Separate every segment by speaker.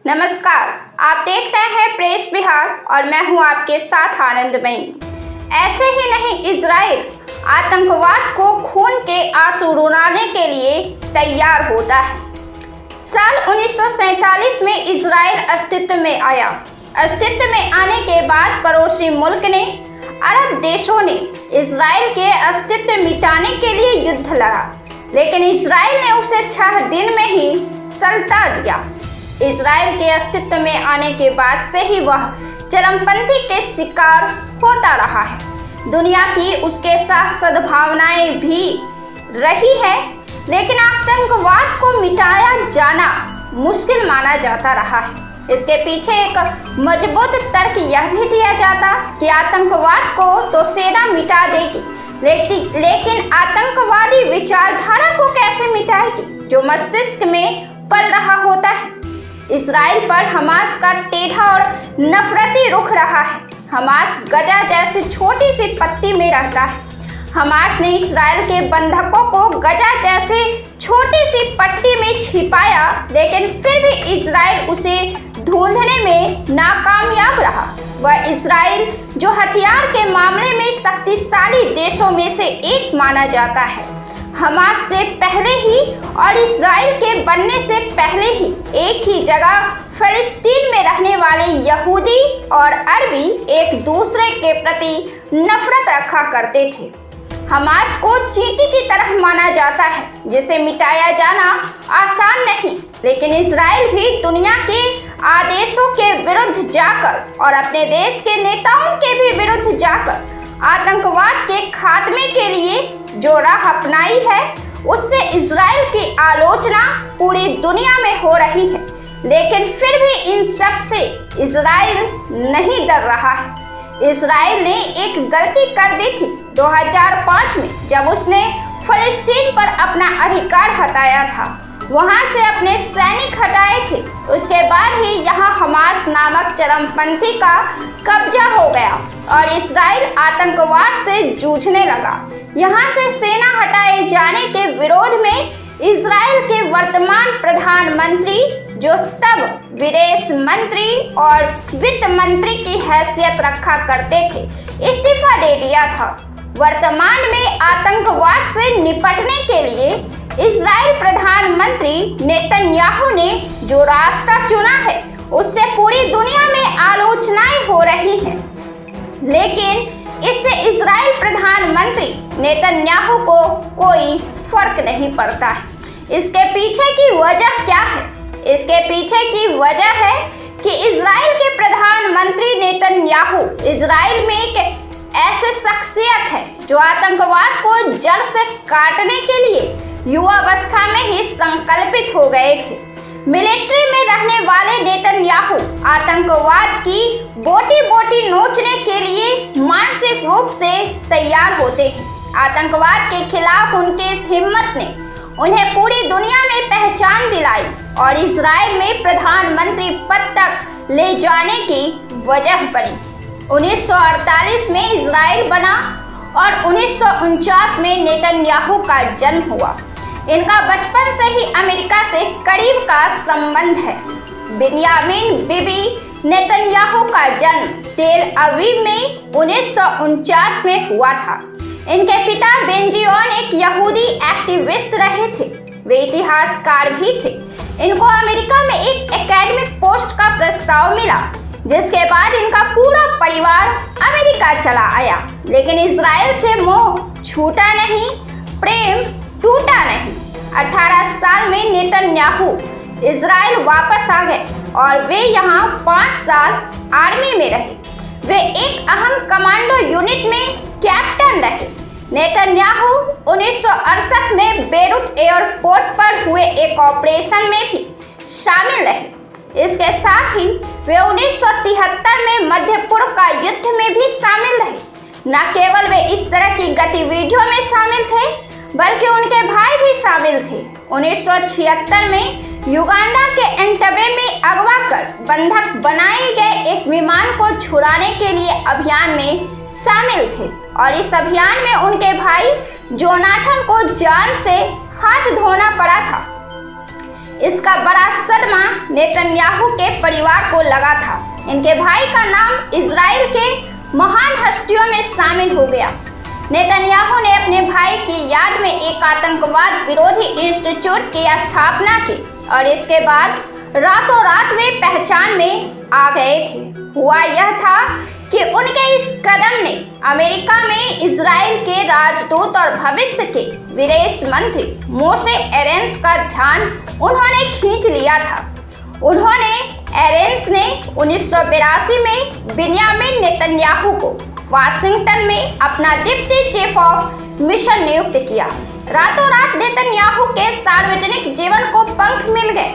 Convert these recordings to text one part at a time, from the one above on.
Speaker 1: नमस्कार, आप देख रहे हैं प्रेस बिहार और मैं हूं आपके साथ आनंदमयी। ऐसे ही नहीं, इजराइल आतंकवाद को खून के आंसू रुलाने के लिए तैयार होता है। साल 1947 में इजराइल अस्तित्व में आया। अस्तित्व में आने के बाद पड़ोसी मुल्क ने, अरब देशों ने इजराइल के अस्तित्व मिटाने के लिए युद्ध लड़ा, लेकिन इजराइल ने उसे 6 दिन में ही सल्टा दिया। इजराइल के अस्तित्व में आने के बाद से ही वह चरमपंथी के शिकार होता रहा है। दुनिया की उसके साथ सद्भावनाएं भी रही है, लेकिन आतंकवाद को मिटाया जाना मुश्किल माना जाता रहा है। इसके पीछे एक मजबूत तर्क यह भी दिया जाता कि आतंकवाद को तो सेना मिटा देगी, लेकिन आतंकवादी विचारधारा को कैसे मिटाएगी जो मस्तिष्क में पल रहा होता है। इजराइल पर हमास का टेढ़ा और नफरती रुख रहा है। हमास गजा जैसी छोटी सी पत्ती में रहता है। हमास ने इजराइल के बंधकों को गजा जैसे छोटी सी पट्टी में छिपाया, लेकिन फिर भी इजराइल उसे ढूंढने में नाकामयाब रहा। वह इजराइल जो हथियार के मामले में शक्तिशाली देशों में से एक माना जाता है, हमास से पहले ही और इजराइल के बनने से पहले ही एक ही जगह फिलिस्तीन में रहने वाले यहूदी और अरबी एक दूसरे के प्रति नफरत रखा करते थे। हमास को चींटी की तरह माना जाता है, जिसे मिटाया जाना आसान नहीं, लेकिन इजराइल भी दुनिया के आदेशों के विरुद्ध जाकर और अपने देश के नेताओं के भी विरुद्ध जाकर आतंकवाद के खात्मे के लिए जो राह अपनाई है, उससे इजराइल की आलोचना पूरी दुनिया में हो रही है। लेकिन फिर भी इन सब से इजराइल नहीं डर रहा है। इजराइल ने एक गलती कर दी थी 2005 में, जब उसने फिलिस्तीन पर अपना अधिकार हटाया था। वहां से अपने सैनिक हटाए थे। उसके बाद ही यहाँ हमास नामक चरमपंथी का कब्जा हो गया और इजराइल आतंकवाद से जूझने लगा। यहाँ से सेना हटाए जाने के विरोध में इजराइल के वर्तमान प्रधानमंत्री, जो तब विदेश मंत्री और वित्त मंत्री की हैसियत रखा करते थे, इस्तीफा दे दिया था। वर्तमान में आतंकवाद से निपटने के लिए इजराइल प्रधानमंत्री नेतन्याहू ने जो रास्ता चुना है, उससे पूरी दुनिया में आलोचनाएं हो रही हैं, लेकिन इससे इजराइल प्रधानमंत्री नेतन्याहू को कोई फर्क नहीं पड़ता है। इसके पीछे की वजह क्या है? इसके पीछे की वजह है कि इजराइल के प्रधानमंत्री नेतन्याहू इजराइल में एक ऐसे शख्सियत है जो आतंकवाद को जड़ से काटने के लिए युवावस्था में ही संकल्पित हो गए थे। मिलिट्री में रहने वाले नेतन्याहू आतंकवाद की बोटी बोटी नोचने के लिए मानसिक रूप से तैयार होते हैं। आतंकवाद के खिलाफ उनके इस हिम्मत ने उन्हें पूरी दुनिया में पहचान दिलाई और इजराइल में प्रधानमंत्री पद तक ले जाने की वजह बनी। 1948 में इजराइल बना और 1949 में नेतन्याहू का जन्म हुआ। इनका बचपन से ही अमेरिका से करीब का संबंध है। बिन्यामिन बिबी नेतन्याहू का जन्म तेल अवीव में 1949 में हुआ था। इनके पिता बेंजियोन एक यहूदी एक्टिविस्ट रहे थे। वे इतिहासकार भी थे। इनको अमेरिका में एक एकेडमिक पोस्ट का प्रस्ताव मिला, जिसके बाद इनका पूरा परिवार अमेरिका चला आया। लेकिन इजराइल से मोह छूटा नहीं, प्रेम टूटा नहीं। 18 साल में नेतन्याहू इजराइल वापस आ गए और वे यहाँ 5 साल आर्मी में रहे। वे एक अहम कमांडो यूनिट में कैप्टन रहे। नेतन्याहू 1968 में बेरूट एयरपोर्ट पर हुए एक ऑपरेशन में भी शामिल रहे। इसके साथ ही वे 1973 में मध्य पूर्व का युद्ध में भी शामिल रहे। न केवल वे इस तरह की गतिविधियों में शामिल थे, बल्कि उनके भाई भी शामिल थे। 1976 में युगांडा के एंटबे में अगवा कर बंधक बनाए गए एक विमान को छुड़ाने के लिए अभियान में शामिल थे और इस अभियान में उनके भाई जोनाथन को जान से हाथ धोना पड़ा था। इसका बड़ा सदमा नेतन्याहू के परिवार को लगा था। इनके भाई का नाम इजराइल के महान हस्तियों में शामिल हो गया। नेतन्याहू ने अपने भाई की याद में एक आतंकवाद विरोधी इंस्टीट्यूट की स्थापना की और इसके बाद रातों रात वे पहचान में आ गए थे। हुआ यह था कि उनके इस कदम ने अमेरिका में इजराइल के राजदूत और भविष्य के विदेश मंत्री मोशे एरेंस का ध्यान उन्होंने खींच लिया था। एरेंस ने 1982 में बिन्यामिन नेतन्याहू को वाशिंगटन में अपना डिप्टी चीफ ऑफ मिशन नियुक्त किया। रातों रात नेतन्याहू के सार्वजनिक जीवन को पंख मिल गए।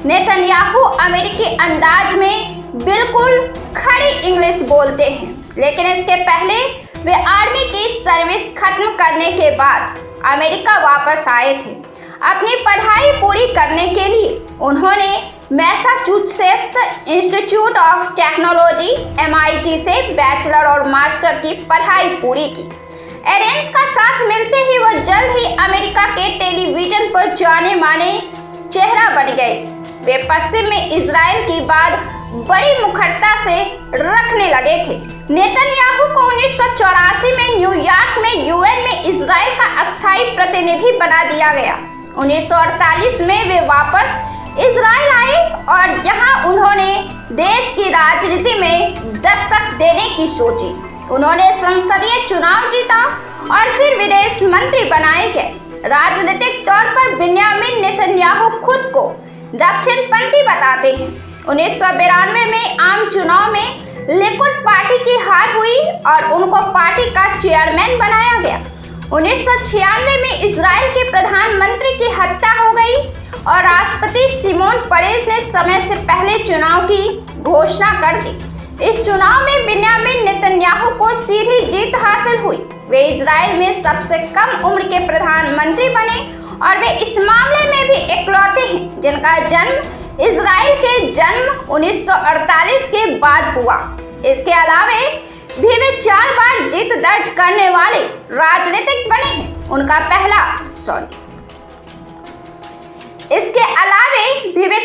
Speaker 1: नेतन्याहू अमेरिकी अंदाज में बिल्कुल खड़ी इंग्लिश बोलते हैं, लेकिन इसके पहले वे आर्मी की सर्विस खत्म करने के बाद अमेरिका वापस आए थे। अपनी पढ़ाई पूरी करने के लिए उन्होंने Massachusetts institute of technology MIT से बैचलर और मास्टर की पढ़ाई पूरी की। एरेंस का साथ मिलते ही वो जल्द ही अमेरिका के टेलीविजन पर जाने माने चेहरा बन गए। वे पश्चिम में इजराइल की बात बड़ी मुखरता से रखने लगे थे। नेतन्याहू को 1984 में न्यूयॉर्क में UN में इजराइल का अस्थायी प्रतिनिधि बना दिया गया। 1948 में वे वापस इजराइल आए और यहाँ उन्होंने देश की राजनीति में दस्तक देने की सोची। उन्होंने संसदीय चुनाव जीता और फिर विदेश मंत्री बनाए गए। राजनीतिक तौर पर बिन्यामिन नेतन्याहू खुद को दक्षिणपंथी बताते हैं। 1992 में आम चुनाव में लिकुड पार्टी की हार हुई और उनको पार्टी का चेयरमैन बनाया गया। 1996 में इजराइल के प्रधानमंत्री की हत्या हो गई और राष्ट्रपति शिमोन पेरेस ने समय से पहले चुनाव की घोषणा कर दी। इस चुनाव में बिन्यामिन नेतन्याहू को सीधी जीत हासिल हुई। वे इजराइल में सबसे कम उम्र के प्रधानमंत्री बने और वे इस मामले में भी इकलौते हैं जिनका जन्म इजराइल के जन्म 1948 के बाद हुआ। इसके अलावा भी वे 4 बार जीत दर्ज करने वाले राजनीतिक बने हैं। उनका पहला इसके अलावे भी वे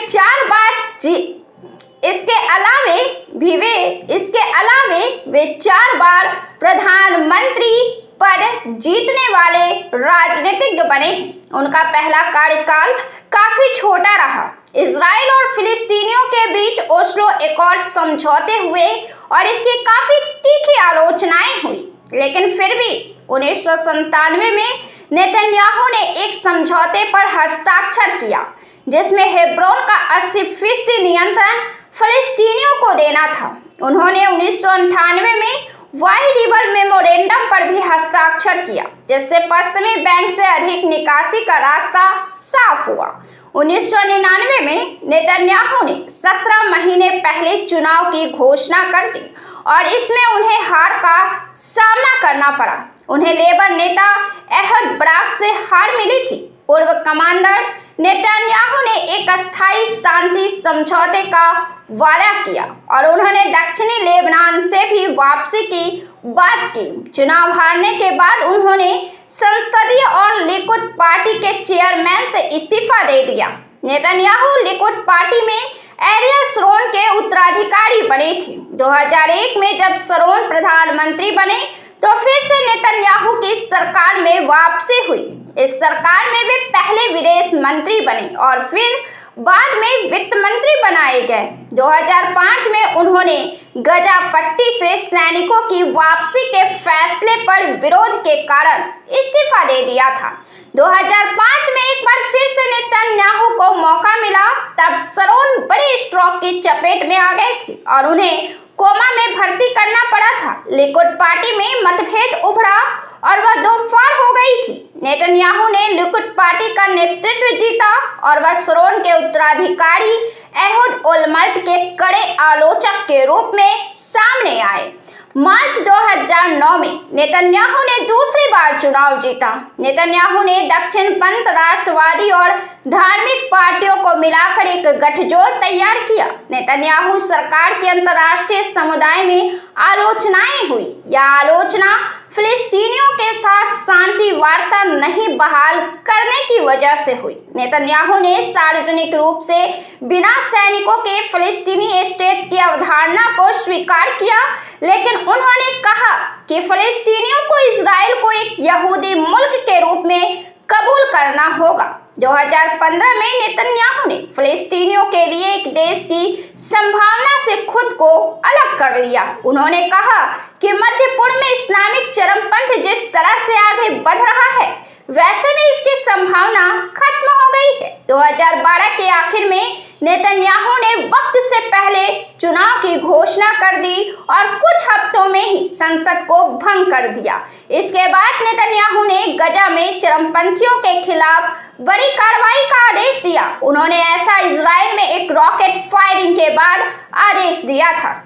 Speaker 1: 4 बार प्रधानमंत्री पद जीतने वाले राजनीतिज्ञ बने हैं। उनका पहला कार्यकाल काफी छोटा रहा। इजराइल और फिलिस्तीनियों के बीच ओस्लो एकॉर्ड समझौते हुए और इसकी काफी तीखी आलोचनाएं हुई, लेकिन फिर भी 1997 में नेतन्याहू ने एक समझौते पर हस्ताक्षर किया जिसमें हेब्रोन का 80% नियंत्रण फिलिस्तीनियों को देना था। उन्होंने 1998 में वाइड रिवर मेमोरेंडम पर भी हस्ताक्षर किया जिससे पश्चिमी बैंक से अधिक निकासी का रास्ता साफ हुआ। 1999 में नेतन्याहू ने 17 महीने पहले चुनाव की घोषणा कर दी और इसमें उन्हें हार का सामना करना पड़ा। उन्हें लेबर नेता एहद बराक से हार मिली थी। पूर्व कमांडर नेतन्याहू ने एक अस्थायी शांति समझौते का वादा किया और उन्होंने दक्षिणी लेबनान से भी वापसी की बात की। चुनाव हारने के बाद उन्होंने संसदीय और लिकुड पार्टी के चेयरमैन से इस्तीफा दे दिया। नेतन्याहू लिकुड पार्टी में एरियल शरोन के उत्तराधिकारी बने थे। 2001 में जब शरोन प्रधानमंत्री बने तो फिर से नेतन्याहू की सरकार में वापसी हुई। इस सरकार में वे पहले विदेश मंत्री बने और फिर बाद में वित्त मंत्री बनाए गए। 2005 में उन्होंने गजा पट्टी से सैनिकों की वापसी के फैसले पर विरोध के कारण इस्तीफा दे दिया था। 2005 में एक बार फिर से नेतन्याहू को मौका मिला, तब शरोन बड़े स्ट्रोक की चपेट में आ गए थे और उन्हें कोमा में भर्ती करना पड़ा था। लिकुड पार्टी में मतभेद उभरा और वह दो फाड़ हो गई थी। नेतन्याहू ने लिकुड पार्टी का नेतृत्व जीता और वह शरोन के उत्तराधिकारी एहुड ओलमर्ट के कड़े आलोचक के रूप में सामने आए। मार्च 2009 में नेतन्याहू ने दूसरी बार चुनाव जीता। नेतन्याहू ने दक्षिणपंथ, राष्ट्रवादी और धार्मिक पार्टियों को मिलाकर एक गठजोड़ तैयार किया। नेतन्याहू सरकार की अंतर्राष्ट्रीय समुदाय में आलोचनाएं हुई। यह आलोचना फिलिस्तीनियों के साथ शांति वार्ता नहीं बहाल करने की वजह से हुई। नेतन्याहू ने सार्वजनिक रूप से बिना सैनिकों के फिलिस्तीनी स्टेट की अवधारणा को स्वीकार किया, लेकिन उन्होंने कहा कि फिलिस्तीनियों को इजराइल को एक यहूदी मुल्क के रूप में कबूल करना होगा। 2015 में नेतन्याहू ने फिलिस्तीनियों के लिए एक देश की संभावना से खुद को अलग कर लिया। उन्होंने कहा कि मध्य पूर्व में इस्लामिक चरमपंथ जिस तरह से आगे बढ़ रहा है, वैसे में इसकी संभावना खत्म हो गई है। 2012 के आखिर में नेतन्याहू ने वक्त से पहले चुनाव की घोषणा कर दी और कुछ हफ्तों में ही संसद को भंग कर दिया। इसके बाद नेतन्याहू ने गजा में चरमपंथियों के खिलाफ बड़ी कार्रवाई का आदेश दिया। उन्होंने ऐसा इजराइल में एक रॉकेट फायरिंग के बाद आदेश दिया था।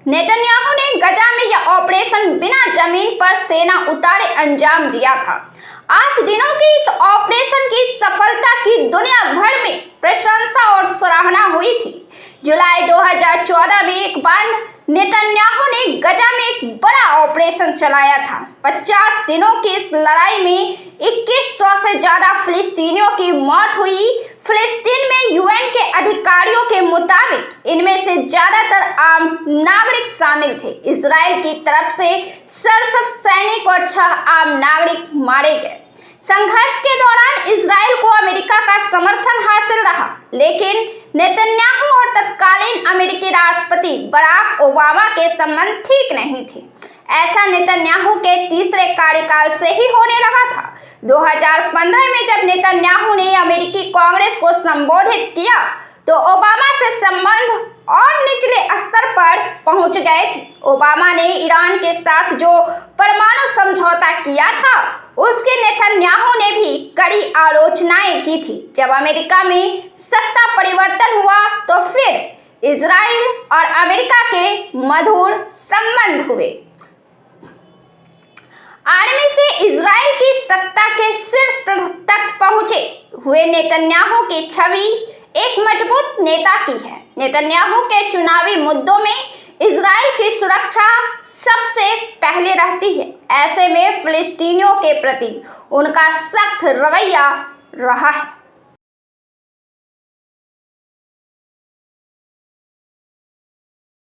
Speaker 1: नेतन्याहू ने गजा में यह ऑपरेशन बिना जमीन पर सेना उतारे अंजाम दिया था। 8 दिनों की इस ऑपरेशन की सफलता की दुनिया भर में प्रशंसा और सराहना हुई थी। जुलाई 2014 में एक बार नेतन्याहू ने गजा में एक बड़ा ऑपरेशन चलाया था। 50 दिनों की इस लड़ाई में 2100 से ज्यादा फिलिस्तीनियों की मौत हुई। फिलिस्तीन में यूएन के अधिकारियों के मुताबिक इनमें से ज्यादातर आम नागरिक शामिल थे। इजराइल की तरफ से 67 सैनिक और 6 आम नागरिक मारे गए। संघर्ष के दौरान इजराइल को अमेरिका का समर्थन हासिल रहा, लेकिन नेतन्याहू और तत्कालीन अमेरिकी राष्ट्रपति बराक ओबामा के संबंध ठीक नहीं थे। ऐसा नेतन्याहू के तीसरे कार्यकाल से ही होने लगा था। 2015 में जब नेतन्याहू ने अमेरिकी कांग्रेस को संबोधित किया तो ओबामा से संबंध और निचले स्तर पर पहुंच गए थे। ओबामा ने ईरान के साथ जो परमाणु समझौता किया था, उसके नेतन्याहू ने भी कड़ी आलोचनाएं की थी। जब अमेरिका में सत्ता परिवर्तन हुआ तो फिर इजराइल और अमेरिका के मधुर संबंध हुए। आर्मी से इजराइल की सत्ता के शीर्ष तक पहुंचे हुए नेतन्याहू की छवि एक मजबूत नेता की है। नेतन्याहू के चुनावी मुद्दों में इजराइल की सुरक्षा सबसे पहले रहती है। ऐसे में फिलिस्तीनियों के प्रति उनका सख्त रवैया रहा है।